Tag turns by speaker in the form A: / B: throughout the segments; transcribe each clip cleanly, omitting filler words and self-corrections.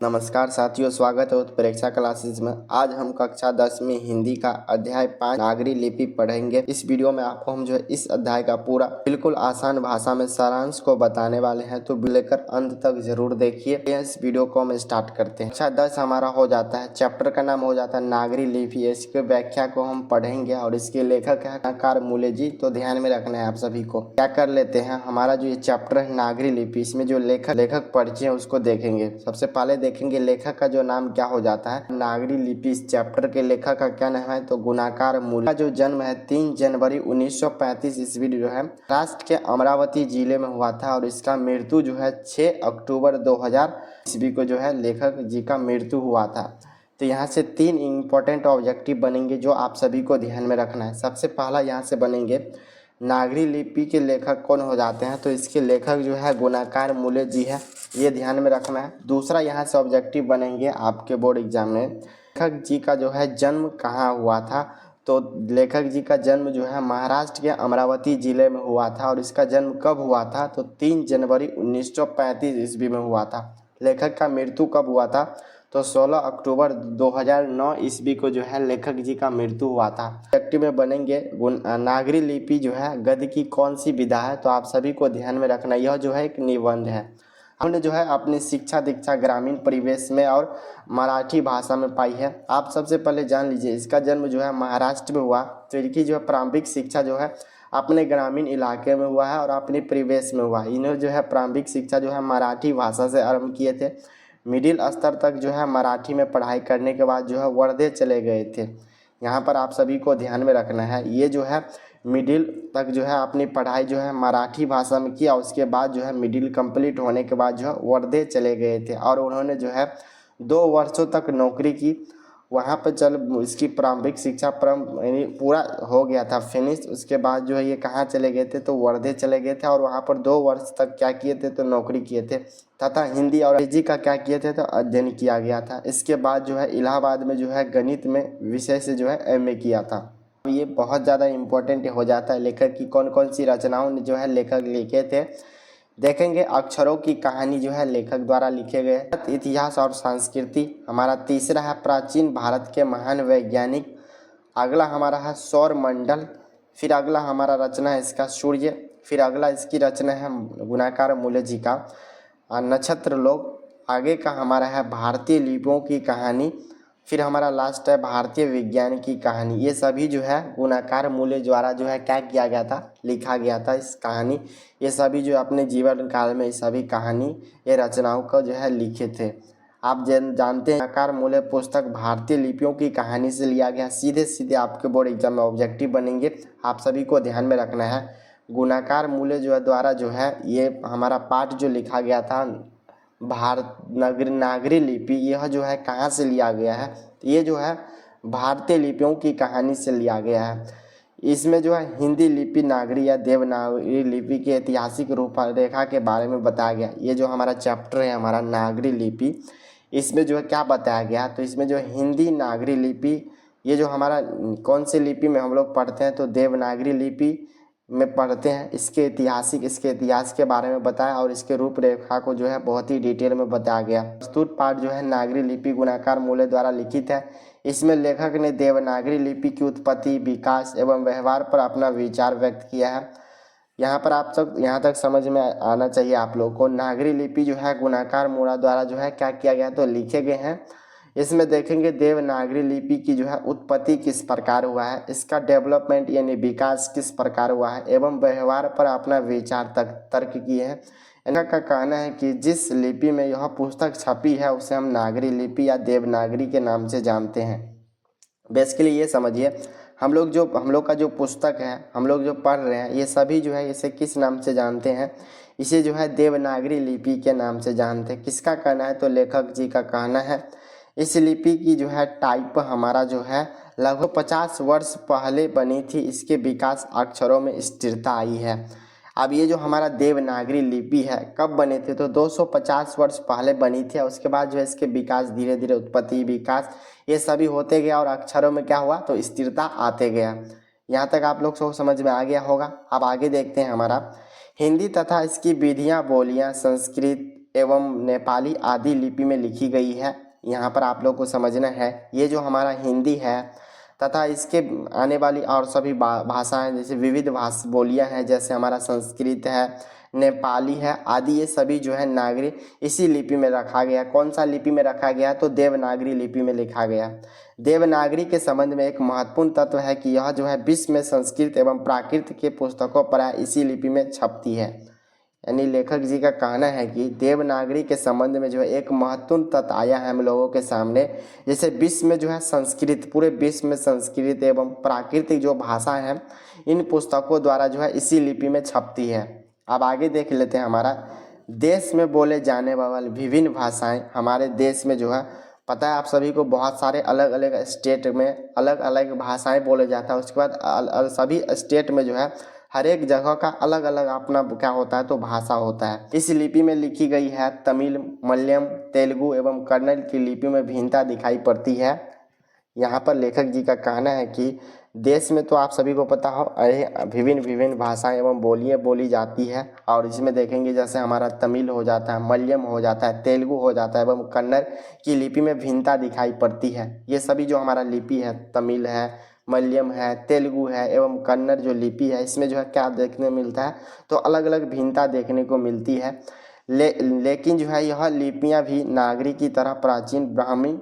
A: नमस्कार साथियों, स्वागत है उत्प्रेक्षा क्लासेस में। आज हम कक्षा 10 में हिंदी का अध्याय 5 नागरी लिपि पढ़ेंगे। इस वीडियो में आपको हम इस अध्याय का पूरा बिल्कुल आसान भाषा में सारांश को बताने वाले हैं, तो लेकर अंत तक जरूर देखिए। इस वीडियो को हम स्टार्ट करते हैं। कक्षा 10 हमारा हो जाता है, चैप्टर का नाम हो जाता है नागरी लिपि। इसके व्याख्या को हम पढ़ेंगे और इसके लेखक है नकार मूले जी। तो ध्यान में रखना है आप सभी को। क्या कर लेते हैं, हमारा जो ये चैप्टर है नागरी लिपि, इसमें जो लेखक परिचय है उसको देखेंगे। सबसे पहले देखेंगे लेखक का जो नाम क्या हो जाता है। नागरी लिपि इस चैप्टर के लेखक का क्या नाम है, तो गुणाकार मूल का जो जन्म है 3 जनवरी 1935 ईस्वी जो है महाराष्ट्र के अमरावती जिले में हुआ था और इसका मृत्यु जो है 6 अक्टूबर 2000 ईस्वी को जो है लेखक जी का मृत्यु हुआ था। तो यहाँ से 3 इंपॉर्टेंट ऑब्जेक्टिव बनेंगे जो आप सभी को ध्यान में रखना है। सबसे पहला यहाँ से बनेंगे नागरी लिपि के लेखक कौन हो जाते हैं, तो इसके लेखक जो है गुणाकार मूले जी है, ये ध्यान में रखना है। दूसरा यहाँ से ऑब्जेक्टिव बनेंगे आपके बोर्ड एग्जाम में, लेखक जी का जो है जन्म कहाँ हुआ था। तो लेखक जी का जन्म जो है महाराष्ट्र के अमरावती जिले में हुआ था और इसका जन्म कब हुआ था, तो 3 जनवरी 1935 ईस्वी में हुआ था। लेखक का मृत्यु कब हुआ था, तो 16 अक्टूबर 2009 ईस्वी को जो है लेखक जी का मृत्यु हुआ था। ऑब्जेक्टिव में बनेंगे नागरी लिपि जो है गद्य की कौन सी विधा है, तो आप सभी को ध्यान में रखना, यह जो है एक निबंध है। हमने जो है अपनी शिक्षा दीक्षा ग्रामीण परिवेश में और मराठी भाषा में पाई है। आप सबसे पहले जान लीजिए इसका जन्म जो है महाराष्ट्र में हुआ, तो इनकी जो है प्रारंभिक शिक्षा जो है अपने ग्रामीण इलाके में हुआ है और अपने परिवेश में हुआ। इन्होंने जो है प्रारंभिक शिक्षा जो है मराठी भाषा से आरंभ किए थे। मिडिल स्तर तक जो है मराठी में पढ़ाई करने के बाद जो है वर्धे चले गए थे। यहाँ पर आप सभी को ध्यान में रखना है, ये जो है मिडिल तक जो है अपनी पढ़ाई जो है मराठी भाषा में किया। उसके बाद जो है मिडिल कंप्लीट होने के बाद जो है वर्धे चले गए थे और उन्होंने जो है 2 वर्षों तक नौकरी की वहाँ पर। चल इसकी प्रारंभिक शिक्षा यानी पूरा हो गया था फिनिश। उसके बाद जो है ये कहाँ चले गए थे, तो वर्धे चले गए थे और वहाँ पर 2 वर्ष तक क्या किए थे, तो नौकरी किए थे तथा हिंदी और अंग्रेजी का क्या किए थे, तो अध्ययन किया गया था। इसके बाद जो है इलाहाबाद में जो है गणित में विषय से जो है एमए किया था। ये बहुत ज़्यादा इम्पोर्टेंट हो जाता है लेखक की कौन कौन सी रचनाओं जो है लेखक लिखे थे। देखेंगे अक्षरों की कहानी जो है लेखक द्वारा लिखे गए। इतिहास और संस्कृति हमारा तीसरा है प्राचीन भारत के महान वैज्ञानिक। अगला हमारा है सौर मंडल। फिर अगला हमारा रचना है इसका सूर्य। फिर अगला इसकी रचना है गुणाकार मूले जी का नक्षत्र लोक। आगे का हमारा है भारतीय लिपियों की कहानी। फिर हमारा लास्ट है भारतीय विज्ञान की कहानी। ये सभी जो है गुणाकार मूले द्वारा जो है क्या किया गया था, लिखा गया था इस कहानी। ये सभी जो अपने जीवन काल में सभी कहानी ये रचनाओं को जो है लिखे थे। आप जानते हैं गुणाकार मूले पुस्तक भारतीय लिपियों की कहानी से लिया गया। सीधे सीधे आपके बोर्ड एग्जाम में ऑब्जेक्टिव बनेंगे, आप सभी को ध्यान में रखना है। गुणाकार मूले जो है द्वारा जो है ये हमारा पाठ जो लिखा गया था नागरी लिपि, यह जो है कहाँ से लिया गया है, ये जो है भारतीय लिपियों की कहानी से लिया गया है। इसमें जो है हिंदी लिपि नागरी या देवनागरी लिपि के ऐतिहासिक रूपरेखा के बारे में बताया गया। ये जो हमारा चैप्टर है हमारा नागरी लिपि, इसमें जो है क्या बताया गया, तो इसमें जो हिंदी नागरी लिपि, ये जो हमारा कौन सी लिपि में हम लोग पढ़ते हैं, तो देवनागरी लिपि में पढ़ते हैं। इसके इतिहास के बारे में बताया और इसके रूपरेखा को जो है बहुत ही डिटेल में बताया गया। प्रस्तुत पाठ जो है नागरी लिपि गुणाकार मूले द्वारा लिखित है। इसमें लेखक ने देवनागरी लिपि की उत्पत्ति, विकास एवं व्यवहार पर अपना विचार व्यक्त किया है। यहाँ पर आप सब यहाँ तक समझ में आना चाहिए आप लोगों को। नागरी लिपि जो है गुणाकार मूला द्वारा जो है क्या किया गया, तो लिखे गए हैं। इसमें देखेंगे देवनागरी लिपि की जो है उत्पत्ति किस प्रकार हुआ है, इसका डेवलपमेंट यानी विकास किस प्रकार हुआ है एवं व्यवहार पर अपना विचार तर्क किए हैं। इनका कहना है कि जिस लिपि में यह पुस्तक छपी है उसे हम नागरी लिपि या देवनागरी के नाम से जानते हैं। बेसिकली ये समझिए हम लोग का जो पुस्तक है, हम लोग जो पढ़ रहे हैं, ये सभी जो है इसे किस नाम से जानते हैं, इसे जो है देवनागरी लिपि के नाम से जानते हैं। किसका कहना है, तो लेखक जी का कहना है। इस लिपि की जो है टाइप हमारा जो है लगभग 50 वर्ष पहले बनी थी। इसके विकास अक्षरों में स्थिरता आई है। अब ये जो हमारा देवनागरी लिपि है कब बने थे, तो 250 वर्ष पहले बनी थी। उसके बाद जो है इसके विकास धीरे धीरे उत्पत्ति विकास ये सभी होते गया और अक्षरों में क्या हुआ, तो स्थिरता आते गया। यहाँ तक आप लोग को समझ में आ गया होगा। अब आगे देखते हैं हमारा हिंदी तथा इसकी विधियाँ बोलियाँ संस्कृत एवं नेपाली आदि लिपि में लिखी गई है। यहाँ पर आप लोग को समझना है ये जो हमारा हिंदी है तथा इसके आने वाली और सभी भाषाएं जैसे विविध बोलियां हैं, जैसे हमारा संस्कृत है, नेपाली है आदि, ये सभी जो है नागरी इसी लिपि में रखा गया। कौन सा लिपि में रखा गया? तो देवनागरी लिपि में लिखा गया। देवनागरी के संबंध में एक महत्वपूर्ण तत्व है कि यह जो है विश्व में संस्कृत एवं प्राकृत के पुस्तकों पर इसी लिपि में छपती है। यानी लेखक जी का कहना है कि देवनागरी के संबंध में जो है एक महत्वपूर्ण तथ्य आया है हम लोगों के सामने। जैसे विश्व में जो है संस्कृत, पूरे विश्व में संस्कृत एवं प्राकृतिक जो भाषा है इन पुस्तकों द्वारा जो है इसी लिपि में छपती है। अब आगे देख लेते हैं हमारा देश में बोले जाने वाली विभिन्न भाषाएं। हमारे देश में जो है पता है आप सभी को बहुत सारे अलग अलग स्टेट में अलग अलग भाषाएं बोले जाता है। उसके बाद सभी स्टेट में जो है हर एक जगह का अलग अलग अपना क्या होता है तो भाषा होता है। इस लिपि में लिखी गई है तमिल, मलयालम, तेलुगु एवं कन्नड़ की लिपि में भिन्नता दिखाई पड़ती है। यहाँ पर लेखक जी का कहना है कि देश में तो आप सभी को पता हो विभिन्न विभिन्न भाषाएं एवं बोलियाँ बोली जाती है, और इसमें देखेंगे जैसे हमारा तमिल हो जाता है, मलयालम हो जाता है, तेलुगु हो जाता है एवं कन्नड़ की लिपि में भिन्नता दिखाई पड़ती है। ये सभी जो हमारा लिपि है, तमिल है, मलयालम है, तेलुगु है एवं कन्नड़ जो लिपि है, इसमें जो है क्या देखने मिलता है तो अलग अलग भिन्नता देखने को मिलती है। लेकिन जो है यह लिपियाँ भी नागरी की तरह प्राचीन ब्राह्मी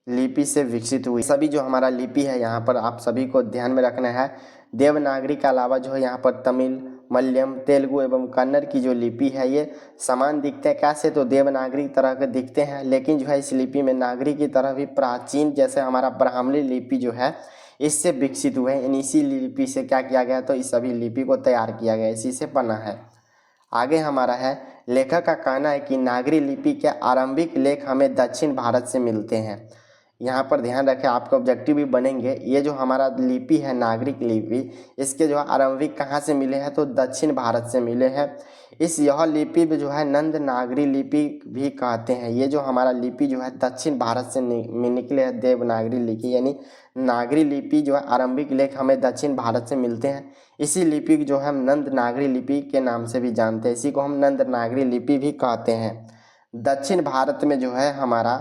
A: लिपि से विकसित हुई। सभी जो हमारा लिपि है यहाँ पर आप सभी को ध्यान में रखना है। देवनागरी के अलावा जो है यहाँ पर तमिल, मलयालम, तेलुगु एवं कन्नड़ की जो लिपि है ये समान दिखते हैं। कैसे? तो देवनागरी तरह के दिखते हैं, लेकिन जो है इस लिपि में नागरी की तरह भी प्राचीन जैसे हमारा ब्राह्मणी लिपि जो है इससे विकसित हुए हैं। इसी लिपि से क्या किया गया तो इस सभी लिपि को तैयार किया गया, इसी से बना है। आगे हमारा है लेखक का कहना है कि नागरी लिपि के आरंभिक लेख हमें दक्षिण भारत से मिलते हैं। यहाँ पर ध्यान रखें, आपके ऑब्जेक्टिव भी बनेंगे। ये जो हमारा लिपि है नागरिक लिपि, इसके जो आरंभिक कहाँ से मिले हैं तो दक्षिण भारत से मिले हैं। यह लिपि भी जो है नंद नागरी लिपि भी कहते हैं। ये जो हमारा लिपि जो है दक्षिण भारत से निकले हैं देवनागरी लिपि, यानी नागरी लिपि जो है आरंभिक लेख हमें दक्षिण भारत से मिलते हैं। इसी लिपि जो है हम नंद नागरी लिपि के नाम से भी जानते हैं, इसी को हम नंद नागरी लिपि भी कहते हैं। दक्षिण भारत में जो है हमारा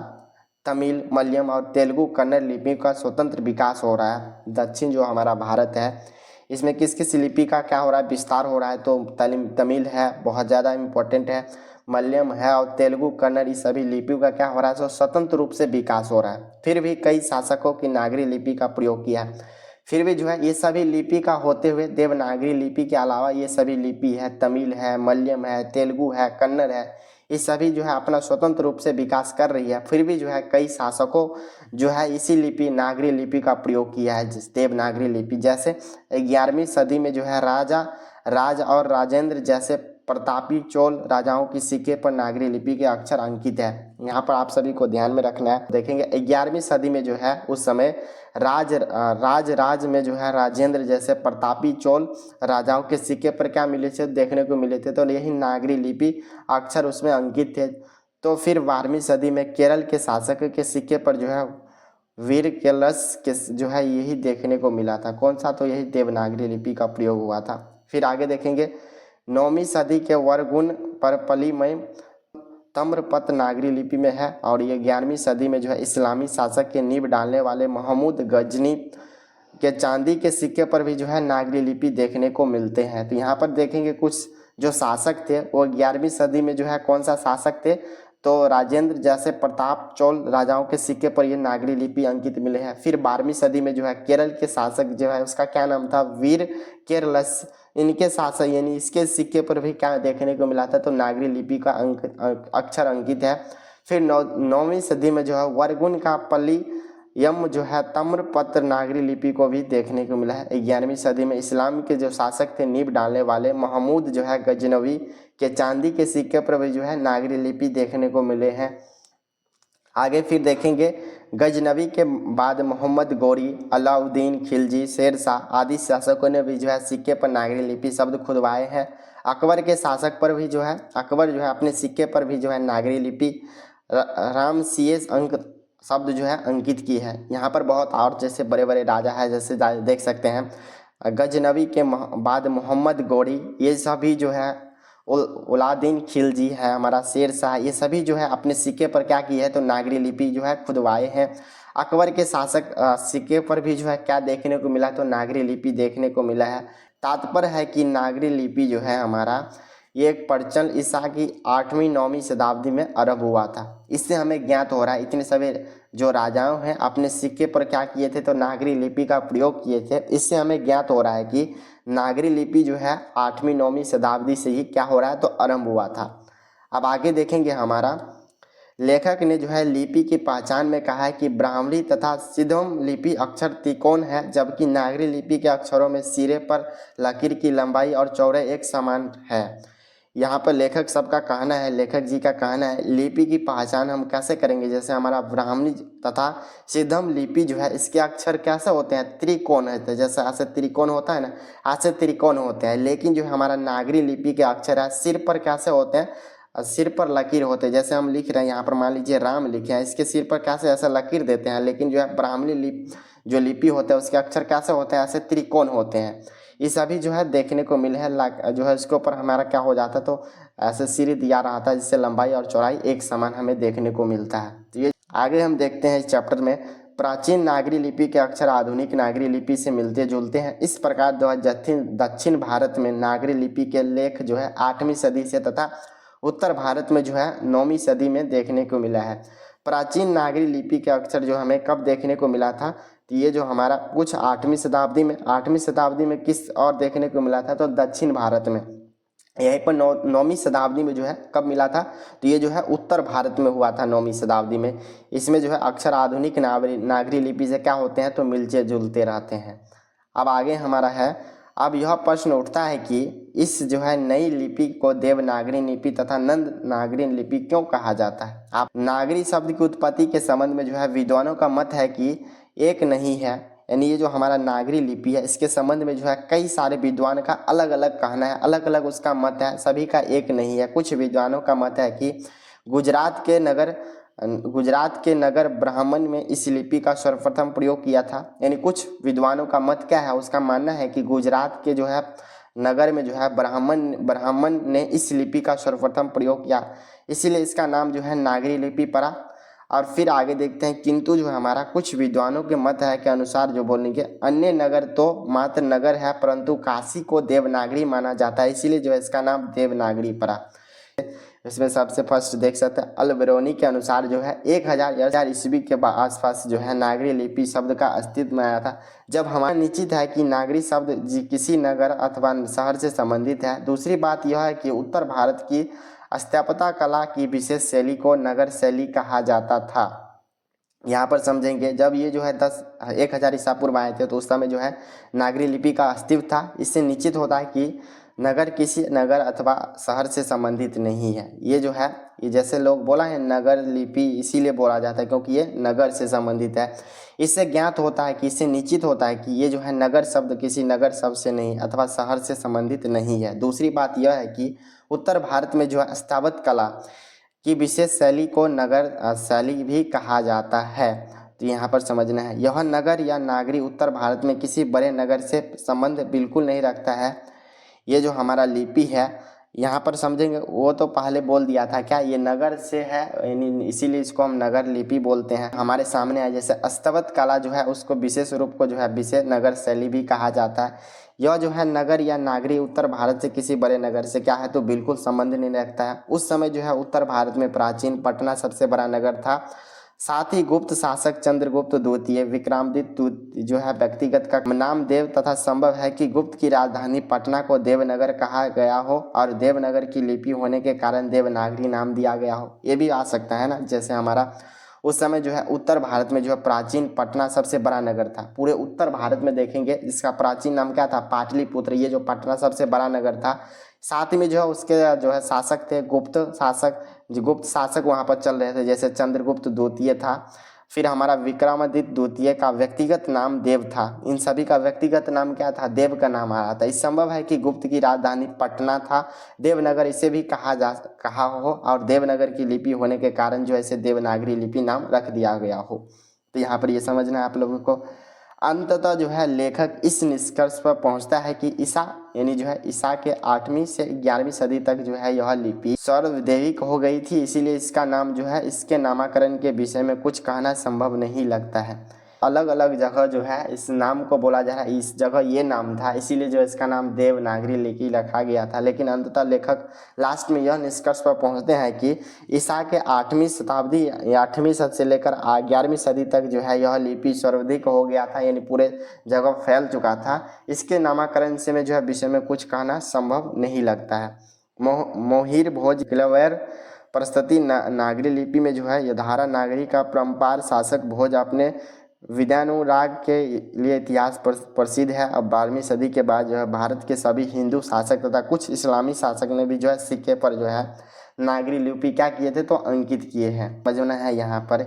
A: तमिल, मलयालम और तेलुगु कन्नड़ लिपि का स्वतंत्र विकास हो रहा है। दक्षिण जो हमारा भारत है इसमें किस किस लिपि का क्या हो रहा है, विस्तार हो रहा है तो तमिल है, बहुत ज़्यादा इम्पोर्टेंट है, मलयालम है और तेलुगु कन्नड़, इस सभी लिपियों का क्या हो रहा है तो स्वतंत्र रूप से विकास हो रहा है। फिर भी कई शासकों की नागरी लिपि का प्रयोग किया है। फिर भी जो है ये सभी लिपि का होते हुए देवनागरी लिपि के अलावा ये सभी लिपि है, तमिल है, मलयालम है, तेलुगु है, कन्नड़ है, ये सभी जो है अपना स्वतंत्र रूप से विकास कर रही है। फिर भी जो है कई शासकों जो है इसी लिपि नागरी लिपि का प्रयोग किया है, देवनागरी लिपि। जैसे 11वीं सदी में जो है राज और राजेंद्र जैसे प्रतापी चोल राजाओं की सिक्के पर नागरी लिपि के अक्षर अंकित है। यहाँ पर आप सभी को ध्यान में रखना है। देखेंगे 11वीं सदी में जो है उस समय राज में जो है राजेंद्र जैसे प्रतापी चोल राजाओं के सिक्के पर क्या मिले थे देखने को मिले थे, तो यही नागरी लिपि अक्षर उसमें अंकित थे। तो फिर 12वीं सदी में केरल के शासक के सिक्के पर जो है वीर केलस के जो है यही देखने को मिला था। कौन सा? तो यही देवनागरी लिपि का प्रयोग हुआ था। फिर आगे देखेंगे 9वीं सदी के वरगुण परपली में तम्रपत्र नागरी लिपि में है, और ये 11वीं सदी में जो है इस्लामी शासक के नींव डालने वाले महमूद गजनी के चांदी के सिक्के पर भी जो है नागरी लिपि देखने को मिलते हैं। तो यहाँ पर देखेंगे कुछ जो शासक थे वो 11वीं सदी में जो है कौन सा शासक थे तो राजेंद्र जैसे प्रताप चोल राजाओं के सिक्के पर ये नागरी लिपि अंकित मिले हैं। फिर 12वीं सदी में जो है केरल के शासक जो है उसका क्या नाम था, वीर केरलस, इनके शासक यानी इसके सिक्के पर भी क्या देखने को मिला था तो नागरी लिपि का अक्षर अंकित है। फिर 9वीं सदी में जो है वरगुण का पल्ली यम जो है तम्रपत्र नागरी लिपि को भी देखने को मिला है। 11वीं सदी में इस्लाम के जो शासक थे नींव डालने वाले महमूद जो है गजनवी के चांदी के सिक्के पर भी जो है नागरी लिपि देखने को मिले हैं। आगे फिर देखेंगे गजनवी के बाद मोहम्मद गौरी, अलाउद्दीन खिलजी, शेरशाह आदि शासकों ने भी जो है सिक्के पर नागरी लिपि शब्द खुदवाए हैं। अकबर के शासक पर भी जो है अकबर जो है अपने सिक्के पर भी जो है नागरी लिपि रामसियस अंक शब्द जो है अंकित की है। यहाँ पर बहुत और जैसे बड़े बड़े राजा है, जैसे देख सकते हैं गजनवी के बाद मोहम्मद गौरी, ये सभी जो है उलादीन खिलजी है, हमारा शेर शाह, ये सभी जो है अपने सिक्के पर क्या किए है तो नागरी लिपि जो है खुदवाए हैं। अकबर के शासक सिक्के पर भी जो है क्या देखने को मिला तो नागरी लिपि देखने को मिला है। तात्पर्य है कि नागरी लिपि जो है हमारा ये एक प्रचलन ईसा की 8वीं-9वीं शताब्दी में आरंभ हुआ था। इससे हमें ज्ञात हो रहा है इतने सभी जो राजाओं हैं अपने सिक्के पर क्या किए थे तो नागरी लिपि का प्रयोग किए थे। इससे हमें ज्ञात हो रहा है कि नागरी लिपि जो है 8वीं-9वीं शताब्दी से ही क्या हो रहा है तो आरंभ हुआ था। अब आगे देखेंगे हमारा लेखक ने जो है लिपि की पहचान में कहा है कि ब्राह्मणी तथा सिद्धम लिपि अक्षर त्रिकोण है, जबकि नागरी लिपि के अक्षरों में सिरे पर लकीर की लंबाई और चौड़ाई एक समान है। यहाँ पर लेखक सबका कहना है, लेखक जी का कहना है लिपि की पहचान हम कैसे करेंगे, जैसे हमारा ब्राह्मणी तथा सिद्धम लिपि जो है इसके अक्षर कैसे होते हैं त्रिकोण है, तो जैसे ऐसे त्रिकोण होता है ना ऐसे त्रिकोण होते हैं। लेकिन जो हमारा नागरी लिपि के अक्षर है सिर पर कैसे होते हैं, सिर पर लकीर होते हैं। जैसे हम लिख रहे हैं यहाँ पर मान लीजिए राम लिखे हैं, इसके सिर पर कैसे ऐसा लकीर देते हैं, लेकिन जो है ब्राह्मणी लिपि होता है उसके अक्षर कैसे होते हैं ऐसे त्रिकोण होते हैं। ये सभी जो है देखने को मिले हैं। जो है इसके ऊपर हमारा क्या हो जाता है तो ऐसे सिर दिया रहता है जिससे लंबाई और चौड़ाई एक समान हमें देखने को मिलता है। तो ये आगे हम देखते हैं इस चैप्टर में प्राचीन नागरी लिपि के अक्षर आधुनिक नागरी लिपि से मिलते जुलते हैं। इस प्रकार जो है दक्षिण भारत में नागरी लिपि के लेख जो है 8वीं सदी से तथा उत्तर भारत में जो है 9वीं सदी में देखने को मिला है। प्राचीन नागरी लिपि के अक्षर जो हमें कब देखने को मिला था तो ये जो हमारा कुछ 8वीं शताब्दी में किस और देखने को मिला था तो दक्षिण भारत में। यहीं पर 9वीं शताब्दी में जो है कब मिला था तो ये जो है उत्तर भारत में हुआ था 9वीं शताब्दी में। इसमें जो है अक्षर आधुनिक नागरी लिपि से क्या होते हैं तो मिलते जुलते रहते हैं। अब आगे हमारा है, अब यह प्रश्न उठता है कि इस जो है नई लिपि को देवनागरी लिपि तथा नंद नागरी लिपि क्यों कहा जाता है। आप नागरी शब्द की उत्पत्ति के संबंध में जो है विद्वानों का मत है कि एक नहीं है, यानी ये जो हमारा नागरी लिपि है इसके संबंध में जो है कई सारे विद्वान का अलग अलग कहना है, अलग अलग उसका मत है, सभी का एक नहीं है। कुछ विद्वानों का मत है कि गुजरात के नगर ब्राह्मण में इस लिपि का सर्वप्रथम प्रयोग किया था। यानी कुछ विद्वानों का मत क्या है, उसका मानना है कि गुजरात के जो है नगर में जो है ब्राह्मण ने इस लिपि का सर्वप्रथम प्रयोग किया, इसीलिए इसका नाम जो है नागरी लिपि पड़ा। और फिर आगे देखते हैं, किंतु जो हमारा कुछ विद्वानों के मत है के अनुसार जो बोलेंगे अन्य नगर तो मात्र नगर है, परंतु काशी को देवनागरी माना जाता है, इसीलिए जो है इसका नाम देवनागरी पड़ा। इसमें सबसे फर्स्ट देख सकते हैं अल-बेरूनी के अनुसार जो है 1000 ईस्वी के आसपास जो है नागरी लिपि शब्द का अस्तित्व में आया था। जब हमारा निश्चित है कि नागरी शब्द किसी नगर अथवा शहर से संबंधित है। दूसरी बात यह है कि उत्तर भारत की स्थापत्य कला की विशेष शैली को नगर शैली कहा जाता था। यहाँ पर समझेंगे जब ये जो है 1000 ईसा पूर्व आए थे तो उस समय जो है नागरी लिपि का अस्तित्व था। इससे निश्चित होता है कि नगर किसी नगर अथवा शहर से संबंधित नहीं है। ये जो है ये जैसे लोग बोला है नगर लिपि इसीलिए बोला जाता है क्योंकि ये नगर से संबंधित है। इससे ज्ञात होता है कि इससे निश्चित होता है कि ये जो है नगर शब्द किसी नगर शब्द से नहीं अथवा शहर से संबंधित नहीं है। दूसरी बात यह है कि उत्तर भारत में जो है स्थापत्य कला की विशेष शैली को नगर शैली भी कहा जाता है। तो यहाँ पर समझना है यह नगर या नागरी उत्तर भारत में किसी बड़े नगर से संबंध बिल्कुल नहीं रखता है। ये जो हमारा लिपि है यहाँ पर समझेंगे, वो तो पहले बोल दिया था क्या ये नगर से है, इसीलिए इसको हम नगर लिपि बोलते हैं। हमारे सामने है जैसे स्थापत्य कला जो है उसको विशेष रूप को जो है विशेष नगर शैली भी कहा जाता है। यह जो है नगर या नागरी उत्तर भारत से किसी बड़े नगर से क्या है तो बिल्कुल संबंध नहीं रखता है। उस समय जो है उत्तर भारत में प्राचीन पटना सबसे बड़ा नगर था। साथ ही गुप्त शासक चंद्रगुप्त द्वितीय विक्रमादित्य जो है व्यक्तिगत का नाम देव तथा संभव है कि गुप्त की राजधानी पटना को देवनगर कहा गया हो और देवनगर की लिपि होने के कारण देवनागरी नाम दिया गया हो। ये भी आ सकता है ना, जैसे हमारा उस समय जो है उत्तर भारत में जो है प्राचीन पटना सबसे बड़ा नगर था। पूरे उत्तर भारत में देखेंगे इसका प्राचीन नाम क्या था पाटलिपुत्र। ये जो पटना सबसे बड़ा नगर था, साथ में जो है उसके जो है शासक थे गुप्त शासक वहाँ पर चल रहे थे, जैसे चंद्रगुप्त द्वितीय था। फिर हमारा विक्रमादित्य द्वितीय का व्यक्तिगत नाम देव था। इन सभी का व्यक्तिगत नाम क्या था देव का नाम आ रहा था। इस संभव है कि गुप्त की राजधानी पटना था, देवनगर इसे भी कहा हो और देवनगर की लिपि होने के कारण जो है इसे देवनागरी लिपि नाम रख दिया गया हो। तो यहाँ पर ये समझना है आप लोगों को। अंततः जो है लेखक इस निष्कर्ष पर पहुंचता है कि ईसा यानी जो है ईसा के 8वीं से 11वीं सदी तक जो है यह लिपि सर्वदैविक हो गई थी, इसीलिए इसका नाम जो है इसके नामकरण के विषय में कुछ कहना संभव नहीं लगता है। अलग अलग जगह जो है इस नाम को बोला जा रहा है, इस जगह ये नाम था इसीलिए जो इसका नाम देवनागरी लिपि रखा गया था। लेकिन अंततः लेखक लास्ट में यह निष्कर्ष पर पहुंचते हैं कि ईसा के 8वीं शताब्दी या 8वीं सदी से लेकर 11वीं सदी तक जो है यह लिपि सर्वाधिक हो गया था, यानी पूरे जगह फैल चुका था। इसके नामकरण से में जो है विषय में कुछ कहना संभव नहीं लगता है। मोहिर भोज क्लवेर प्रस्तुति नागरी लिपि में जो है यधारा नागरी का परम्पार शासक भोज अपने विद्यानुराग के लिए इतिहास प्रसिद्ध है। अब 12वीं सदी के बाद जो है भारत के सभी हिंदू शासक तथा कुछ इस्लामी शासक ने भी जो है सिक्के पर जो है नागरी लिपि क्या किए थे तो अंकित किए हैं। समझना है यहाँ पर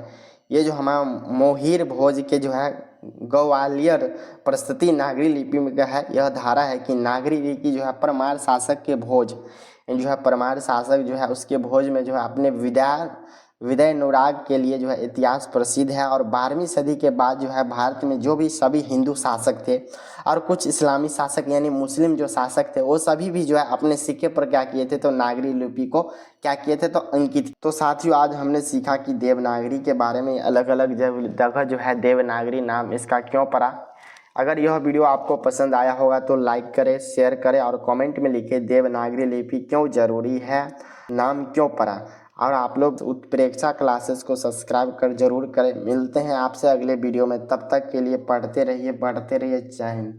A: ये जो हमारा मोहिर भोज के जो है ग्वालियर प्रस्तुति नागरी लिपि में क्या है, यह धारा है कि नागरी लिपि जो है परमार शासक के भोज जो है परमार शासक जो है उसके भोज में जो है अपने विद्यानुराग के लिए जो है इतिहास प्रसिद्ध है। और 12वीं सदी के बाद जो है भारत में जो भी सभी हिंदू शासक थे और कुछ इस्लामी शासक यानी मुस्लिम जो शासक थे वो सभी भी जो है अपने सिक्के पर क्या किए थे तो नागरी लिपि को क्या किए थे तो अंकित। तो साथियों आज हमने सीखा कि देवनागरी के बारे में अलग अलग जगह जो है देवनागरी नाम इसका क्यों पड़ा। अगर यह वीडियो आपको पसंद आया होगा तो लाइक करें, शेयर करें और कमेंट में लिखें देवनागरी लिपि क्यों जरूरी है, नाम क्यों पड़ा। और आप लोग उत्प्रेक्षा क्लासेस को सब्सक्राइब कर जरूर करें। मिलते हैं आपसे अगले वीडियो में, तब तक के लिए पढ़ते रहिए, बढ़ते रहिए। जय हिंद।